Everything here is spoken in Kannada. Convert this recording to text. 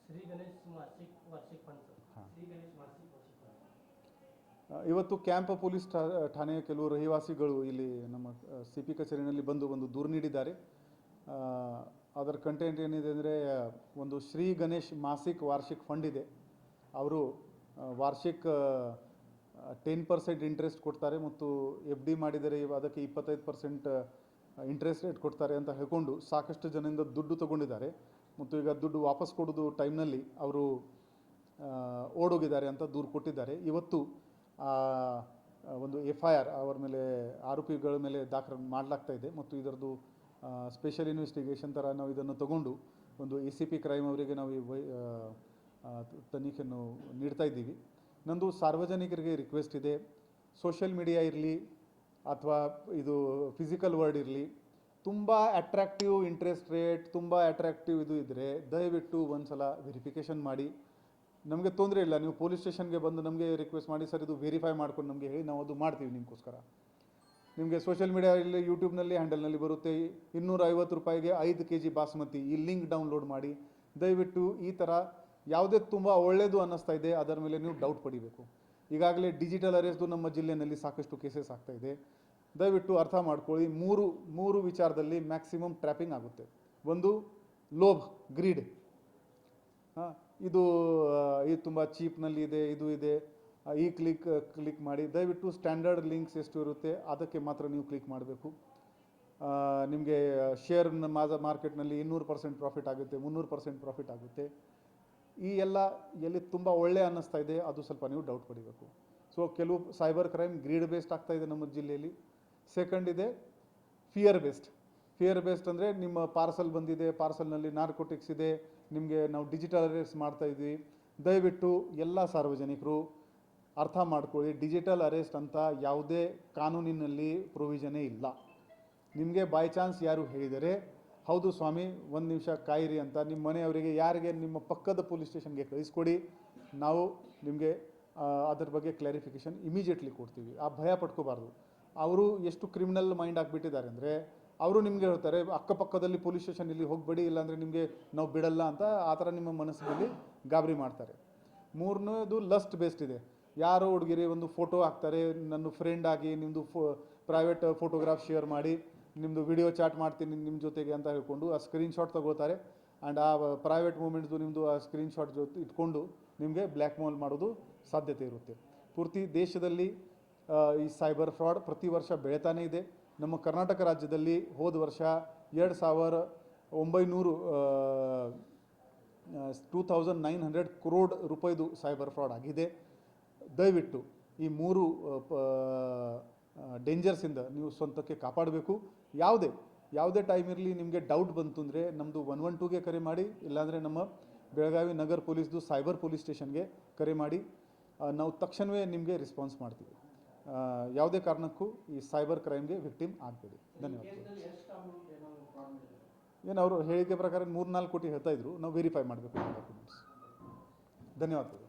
ಶ್ರೀ ಗಣೇಶ್ ವಾರ್ಷಿಕ ಫಂಡ್ ಶ್ರೀ ಗಣೇಶ್ ವಾರ್ಷಿಕ ಇವತ್ತು ಕ್ಯಾಂಪ್ ಪೊಲೀಸ್ ಠಾಣೆಯ ಕೆಲವು ರಹಿವಾಸಿಗಳು ಇಲ್ಲಿ ನಮ್ಮ ಸಿ ಪಿ ಕಚೇರಿಯಲ್ಲಿ ಬಂದು ದೂರು ನೀಡಿದ್ದಾರೆ. ಅದರ ಕಂಟೆಂಟ್ ಏನಿದೆ ಅಂದರೆ, ಒಂದು ಶ್ರೀ ಗಣೇಶ್ ಮಾಸಿಕ್ ವಾರ್ಷಿಕ ಫಂಡ್ ಇದೆ. ಅವರು ವಾರ್ಷಿಕ 10% ಇಂಟ್ರೆಸ್ಟ್ ಕೊಡ್ತಾರೆ ಮತ್ತು ಎಫ್ ಡಿ ಮಾಡಿದರೆ ಅದಕ್ಕೆ 25% ಇಂಟ್ರೆಸ್ಟ್ ರೇಟ್ ಕೊಡ್ತಾರೆ ಅಂತ ಹೇಳ್ಕೊಂಡು ಸಾಕಷ್ಟು ಜನರಿಂದ ದುಡ್ಡು ತಗೊಂಡಿದ್ದಾರೆ. ಮತ್ತು ಈಗ ದುಡ್ಡು ವಾಪಸ್ ಕೊಡೋದು ಟೈಮ್ನಲ್ಲಿ ಅವರು ಓಡೋಗಿದ್ದಾರೆ ಅಂತ ದೂರು ಕೊಟ್ಟಿದ್ದಾರೆ. ಇವತ್ತು ಒಂದು FIR ಅವರ ಮೇಲೆ, ಆರೋಪಿಗಳ ಮೇಲೆ ದಾಖಲೆ ಮಾಡಲಾಗ್ತಾ ಇದೆ ಮತ್ತು ಇದರದ್ದು ಸ್ಪೆಷಲ್ ಇನ್ವೆಸ್ಟಿಗೇಷನ್ ಥರ ನಾವು ಇದನ್ನು ತಗೊಂಡು ಒಂದು ACP ಕ್ರೈಮ್ ಅವರಿಗೆ ನಾವು ತನಿಖೆಯನ್ನು ನೀಡ್ತಾ ಇದ್ದೀವಿ. ನಂದು ಸಾರ್ವಜನಿಕರಿಗೆ ರಿಕ್ವೆಸ್ಟ್ ಇದೆ, ಸೋಷಿಯಲ್ ಮೀಡಿಯಾ ಇರಲಿ ಅಥವಾ ಇದು ಫಿಸಿಕಲ್ ವರ್ಡ್ ಇರಲಿ, ತುಂಬ ಅಟ್ರಾಕ್ಟಿವ್ ಇಂಟ್ರೆಸ್ಟ್ ರೇಟ್, ತುಂಬ ಅಟ್ರಾಕ್ಟಿವ್ ಇದು ಇದ್ದರೆ ದಯವಿಟ್ಟು ಒಂದು ಸಲ ವೆರಿಫಿಕೇಷನ್ ಮಾಡಿ. ನಮಗೆ ತೊಂದರೆ ಇಲ್ಲ, ನೀವು ಪೊಲೀಸ್ ಸ್ಟೇಷನ್ಗೆ ಬಂದು ನಮಗೆ ರಿಕ್ವೆಸ್ಟ್ ಮಾಡಿ, ಸರ್ ಇದು ವೆರಿಫೈ ಮಾಡ್ಕೊಂಡು ನಮಗೆ ಹೇಳಿ, ನಾವು ಅದು ಮಾಡ್ತೀವಿ ನಿಮಗೋಸ್ಕರ. ನಿಮಗೆ ಸೋಷಿಯಲ್ ಮೀಡಿಯಾದಲ್ಲಿ ಯೂಟ್ಯೂಬ್ನಲ್ಲಿ ಹ್ಯಾಂಡಲ್ನಲ್ಲಿ ಬರುತ್ತೆ, 250 ರೂಪಾಯಿಗೆ 5 kg ಬಾಸ್ಮತಿ, ಈ ಲಿಂಕ್ ಡೌನ್ಲೋಡ್ ಮಾಡಿ. ದಯವಿಟ್ಟು ಈ ಥರ ಯಾವುದೇ ತುಂಬ ಒಳ್ಳೆಯದು ಅನ್ನಿಸ್ತಾ ಇದೆ ಅದರ ಮೇಲೆ ನೀವು ಡೌಟ್ ಪಡಿಬೇಕು. ಈಗಾಗಲೇ ಡಿಜಿಟಲ್ ಅರೆಸ್ಟು ನಮ್ಮ ಜಿಲ್ಲೆಯಲ್ಲಿ ಸಾಕಷ್ಟು ಕೇಸಸ್ ಆಗ್ತಾ ಇದೆ. ದಯವಿಟ್ಟು ಅರ್ಥ ಮಾಡ್ಕೊಳ್ಳಿ, ಮೂರು ವಿಚಾರದಲ್ಲಿ ಮ್ಯಾಕ್ಸಿಮಮ್ ಟ್ರ್ಯಾಪಿಂಗ್ ಆಗುತ್ತೆ. ಒಂದು ಲೋಭ್, ಗ್ರೀಡ್, ಇದು ತುಂಬ ಚೀಪ್ನಲ್ಲಿ ಇದೆ, ಇದು ಇದೆ, ಈ ಕ್ಲಿಕ್ ಮಾಡಿ. ದಯವಿಟ್ಟು ಸ್ಟ್ಯಾಂಡರ್ಡ್ ಲಿಂಕ್ಸ್ ಎಷ್ಟು ಇರುತ್ತೆ ಅದಕ್ಕೆ ಮಾತ್ರ ನೀವು ಕ್ಲಿಕ್ ಮಾಡಬೇಕು. ನಿಮಗೆ ಶೇರ್ ಮಾರ್ಕೆಟ್ನಲ್ಲಿ 200% ಪ್ರಾಫಿಟ್ ಆಗುತ್ತೆ, 300% ಪ್ರಾಫಿಟ್ ಆಗುತ್ತೆ. ಈ ಎಲ್ಲ ಎಲ್ಲಿ ತುಂಬ ಒಳ್ಳೆ ಅನ್ನಿಸ್ತಾ ಇದೆ ಅದು ಸ್ವಲ್ಪ ನೀವು ಡೌಟ್ ಪಡಿಬೇಕು. ಸೊ ಕೆಲವು ಸೈಬರ್ ಕ್ರೈಮ್ ಗ್ರೀಡ್ ಬೇಸ್ಡ್ ಆಗ್ತಾ ಇದೆ ನಮ್ಮ ಜಿಲ್ಲೆಯಲ್ಲಿ. ಸೆಕೆಂಡ್ ಇದೆ ಫಿಯರ್ ಬೇಸ್ಡ್ ಅಂದರೆ ನಿಮ್ಮ ಪಾರ್ಸಲ್ ಬಂದಿದೆ, ಪಾರ್ಸಲ್ನಲ್ಲಿ ನಾರ್ಕೋಟಿಕ್ಸ್ ಇದೆ, ನಿಮಗೆ ನಾವು ಡಿಜಿಟಲ್ ಅರೆಸ್ಟ್ ಮಾಡ್ತಾ ಇದ್ವಿ. ದಯವಿಟ್ಟು ಎಲ್ಲ ಸಾರ್ವಜನಿಕರು ಅರ್ಥ ಮಾಡ್ಕೊಳ್ಳಿ, ಡಿಜಿಟಲ್ ಅರೆಸ್ಟ್ ಅಂತ ಯಾವುದೇ ಕಾನೂನಿನಲ್ಲಿ ಪ್ರೊವಿಷನೇ ಇಲ್ಲ. ನಿಮಗೆ ಬೈ ಚಾನ್ಸ್ ಯಾರು ಹೇಳಿದರೆ, ಹೌದು ಸ್ವಾಮಿ ಒಂದು ನಿಮಿಷ ಕಾಯಿರಿ ಅಂತ ನಿಮ್ಮ ಮನೆಯವರಿಗೆ, ಯಾರಿಗೆ ನಿಮ್ಮ ಪಕ್ಕದ ಪೊಲೀಸ್ ಸ್ಟೇಷನ್ಗೆ ಕಳಿಸ್ಕೊಡಿ, ನಾವು ನಿಮಗೆ ಅದ್ರ ಬಗ್ಗೆ ಕ್ಲಾರಿಫಿಕೇಷನ್ ಇಮಿಡಿಯೇಟ್ಲಿ ಕೊಡ್ತೀವಿ. ಆ ಭಯ ಪಡ್ಕೋಬಾರ್ದು. ಅವರು ಎಷ್ಟು ಕ್ರಿಮಿನಲ್ ಮೈಂಡ್ ಆಗಿಬಿಟ್ಟಿದ್ದಾರೆ ಅಂದರೆ, ಅವರು ನಿಮಗೆ ಹೇಳ್ತಾರೆ ಅಕ್ಕಪಕ್ಕದಲ್ಲಿ ಪೊಲೀಸ್ ಸ್ಟೇಷನ್ ಇಲ್ಲಿ ಹೋಗಬೇಡಿ, ಇಲ್ಲಾಂದರೆ ನಿಮಗೆ ನಾವು ಬಿಡಲ್ಲ ಅಂತ ಆ ಥರ ನಿಮ್ಮ ಮನಸ್ಸಿನಲ್ಲಿ ಗಾಬರಿ ಮಾಡ್ತಾರೆ. ಮೂರನೇದು ಲಸ್ಟ್ ಬೇಸ್ಡ್ ಇದೆ. ಯಾರೋ ಹುಡುಗಿರಿ ಒಂದು ಫೋಟೋ ಹಾಕ್ತಾರೆ, ನನ್ನ ಫ್ರೆಂಡ್ ಆಗಿ ನಿಮ್ಮದು ಪ್ರೈವೇಟ್ ಫೋಟೋಗ್ರಾಫ್ ಶೇರ್ ಮಾಡಿ, ನಿಮ್ಮದು ವಿಡಿಯೋ ಚಾಟ್ ಮಾಡ್ತೀನಿ ನಿಮ್ಮ ಜೊತೆಗೆ ಅಂತ ಹೇಳ್ಕೊಂಡು ಆ ಸ್ಕ್ರೀನ್ಶಾಟ್ ತಗೋತಾರೆ. ಆ್ಯಂಡ್ ಆ ಪ್ರೈವೇಟ್ ಮೂಮೆಂಟ್ದು ನಿಮ್ಮದು ಆ ಸ್ಕ್ರೀನ್ಶಾಟ್ ಜೊತೆ ಇಟ್ಕೊಂಡು ನಿಮಗೆ ಬ್ಲ್ಯಾಕ್ ಮೇಲ್ ಮಾಡೋದು ಸಾಧ್ಯತೆ ಇರುತ್ತೆ. ಪೂರ್ತಿ ದೇಶದಲ್ಲಿ ಈ ಸೈಬರ್ ಫ್ರಾಡ್ ಪ್ರತಿ ವರ್ಷ ಬೆಳೀತಾನೇ ಇದೆ. ನಮ್ಮ ಕರ್ನಾಟಕ ರಾಜ್ಯದಲ್ಲಿ ಹೋದ ವರ್ಷ 2,900 crore ರೂಪಾಯಿದು ಸೈಬರ್ ಫ್ರಾಡ್ ಆಗಿದೆ. ದಯವಿಟ್ಟು ಈ ಮೂರು ಡೇಂಜರ್ಸಿಂದ ನೀವು ಸ್ವಂತಕ್ಕೆ ಕಾಪಾಡಬೇಕು. ಯಾವುದೇ ಟೈಮ್ ಇರಲಿ, ನಿಮಗೆ ಡೌಟ್ ಬಂತು ಅಂದರೆ ನಮ್ಮದು 112ಗೆ ಕರೆ ಮಾಡಿ, ಇಲ್ಲಾಂದರೆ ನಮ್ಮ ಬೆಳಗಾವಿ ನಗರ ಪೊಲೀಸ್ದು ಸೈಬರ್ ಪೊಲೀಸ್ ಸ್ಟೇಷನ್ಗೆ ಕರೆ ಮಾಡಿ. ನಾವು ತಕ್ಷಣವೇ ನಿಮಗೆ ರೆಸ್ಪಾನ್ಸ್ ಮಾಡ್ತೀವಿ. ಯಾವುದೇ ಕಾರಣಕ್ಕೂ ಈ ಸೈಬರ್ ಕ್ರೈಮ್ಗೆ ವಿಕ್ಟಿಮ್ ಆಗಬೇಡಿ. ಧನ್ಯವಾದಗಳು. ಏನು ಅವರು ಹೇಳಿಕೆ ಪ್ರಕಾರ 3-4 ಕೋಟಿ ಹೇಳ್ತಾ ಇದ್ರು, ನಾವು ವೆರಿಫೈ ಮಾಡಬೇಕು ಡಾಕ್ಯುಮೆಂಟ್ಸ್. ಧನ್ಯವಾದಗಳು.